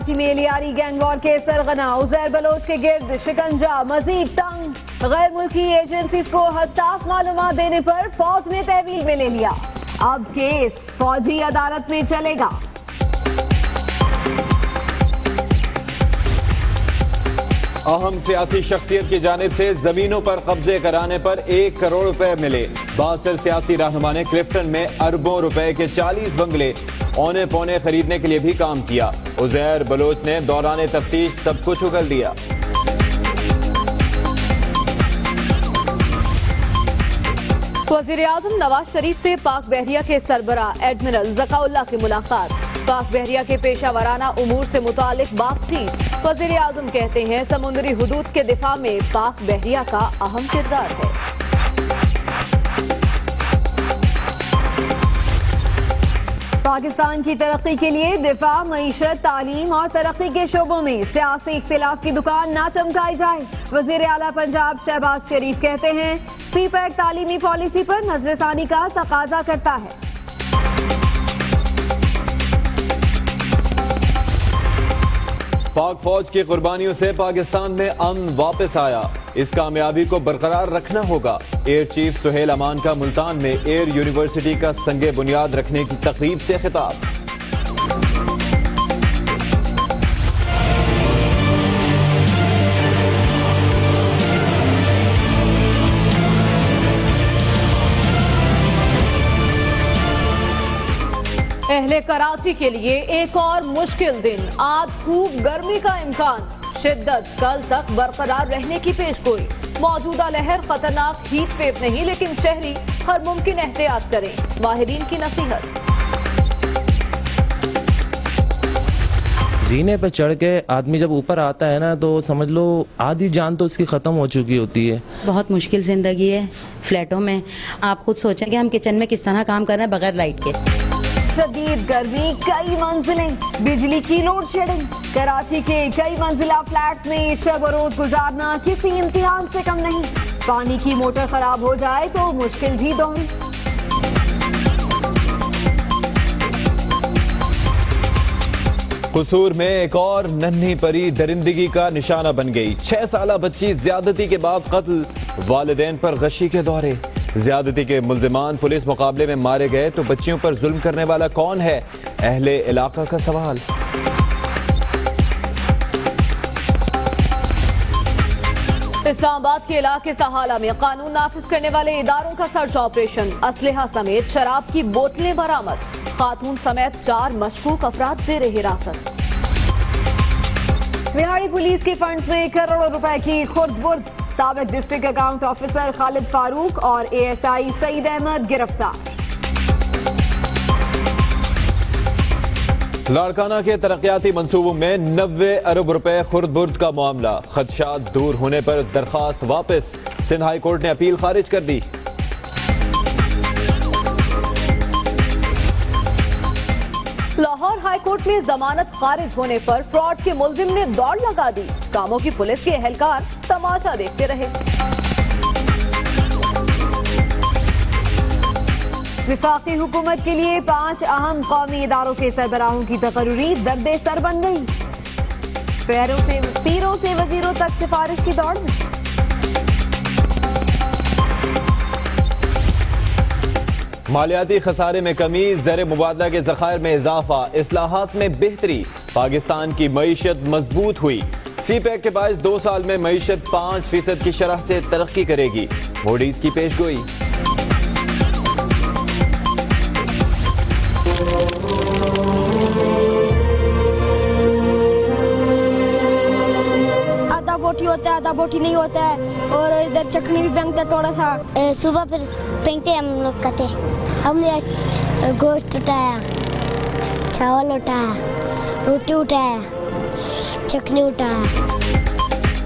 कराची में Lyari gang war के सरगना उजैर बलोच के गिर्द शिकंजा मजीद तंग। गैर मुल्की एजेंसीज को हसास मालूमात देने पर फौज ने तहवील में ले लिया। अब केस फौजी अदालत में चलेगा। अहम सियासी शख्सियत की जानिब से जमीनों पर कब्जे कराने पर 1 करोड़ रुपए मिले। बासिर सियासी रहनुमा ने क्लिफ्टन में अरबों रुपए के 40 बंगले औने पौने खरीदने के लिए भी काम किया। उजैर बलोच ने दौरान तफ्तीश सब कुछ उगल दिया। वज़ीर आज़म नवाज शरीफ से पाक बहरिया के सरबराह एडमिरल ज़काउल्लाह की मुलाकात। पाक बहरिया के पेशावराना उमूर से मुतालिक बातचीत। वज़ीर आज़म कहते हैं समुद्री हुदूद के दिफा में पाक बहरिया का अहम किरदार है। पाकिस्तान की तरक्की के लिए दिफा, मईशत, तालीम और तरक्की के शोबों में सियासी इख्तिलाफ की दुकान ना चमकाई जाए। वज़ीर आला पंजाब शहबाज शरीफ कहते हैं सीपैक तालीमी पॉलिसी पर नजरसानी का तकाजा करता है। पाक फौज की कुर्बानियों से पाकिस्तान में अमन वापस आया। इस कामयाबी को बरकरार रखना होगा। एयर चीफ सुहेल अमान का मुल्तान में एयर यूनिवर्सिटी का संगे बुनियाद रखने की तकरीब से खिताब। अहले कराची के लिए एक और मुश्किल दिन। आज खूब गर्मी का इम्कान। शिद्दत कल तक बरकरार रहने की पेशगोई। मौजूदा लहर खतरनाक हीट वेव नहीं लेकिन शहरी हर मुमकिन एहतियात करें। माहिरीन की नसीहत। जीने पर चढ़ के आदमी जब ऊपर आता है ना तो समझ लो आधी जान तो उसकी ख़त्म हो चुकी होती है। बहुत मुश्किल ज़िंदगी है फ्लैटों में। आप खुद सोचें कि हम किचन में किस तरह काम कर रहे हैं बगैर लाइट के। शदीद गर्मी, कई मंजिलें, बिजली की लोड शेडिंग। कराची के कई मंजिला फ्लैट्स में शब और रोज गुजारना किसी इम्तिहान से कम नहीं। पानी की मोटर खराब हो जाए तो मुश्किल भी दोहरी। कसूर में एक और नन्ही परी दरिंदगी का निशाना बन गई। 6 साला बच्ची ज्यादती के बाद कत्ल, वालिदैन पर गशी के दौरे। ज्यादती के मुल्जिमान पुलिस मुकाबले में मारे गए तो बच्चियों पर जुल्म करने वाला कौन है? अहले इलाका का सवाल। इस्लामाबाद के इलाके सहाला में कानून नाफिज करने वाले इदारों का सर्च ऑपरेशन। असलहा समेत शराब की बोतलें बरामद। खातून समेत 4 मशकूक अफराद जेर हिरासत। बिहारी पुलिस के फंड्स में करोड़ों रुपए की खुर्द-बुर्द। साबिक district account officer Khalid Farooq और एएसआई सईद अहमद गिरफ्तार। लाड़काना के तरक्याती मंसूबों में 90 अरब रुपए खुर्द-बुर्द का मामला। खदशात दूर होने पर दरखास्त वापस। सिंध हाई कोर्ट ने अपील खारिज कर दी। लाहौर हाई कोर्ट में जमानत खारिज होने पर फ्रॉड के मुल्जिम ने दौड़ लगा दी। कामों की पुलिस के एहलकार तमाशा देखते रहे। विफाकी हुकूमत के लिए 5 अहम कौमी इदारों के सरबराहों की तकर्री दर्दे सर बन गई। पीरों से वजीरों तक सिफारिश की दौड़ में। मालियाती खसारे में कमी, ज़र मुबादला के ज़खायर में इजाफा, इस्लाहात में बेहतरी। पाकिस्तान की मईशत मजबूत हुई। सीपैक के बायस 2 साल में मईशत 5% की शरह से तरक्की करेगी। मोडीज की पेशगोई। आधा बोटी होता है आधा बोटी नहीं होता है। और इधर चटनी भी फेंकते थोड़ा सा। सुबह फिर फेंकते हम लोग खाते। हमने गोश्त उठाया, चावल उठाया, रोटी उठाया, चटनी उठाया।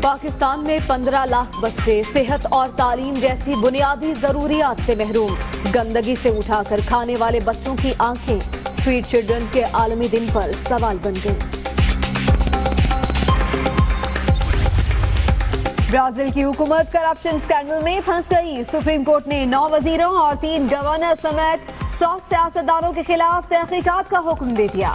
पाकिस्तान में 15 लाख बच्चे सेहत और तालीम जैसी बुनियादी जरूरियात से महरूम। गंदगी से उठाकर खाने वाले बच्चों की आंखें स्ट्रीट चिल्ड्रन के आलमी दिन पर सवाल बन गई। ब्राजील की हुकूमत करप्शन स्कैंडल में फंस गई। सुप्रीम कोर्ट ने 9 वजीरों और 3 गवर्नर समेत 100 सियासतदानों के खिलाफ तहकीकात का हुक्म दे दिया।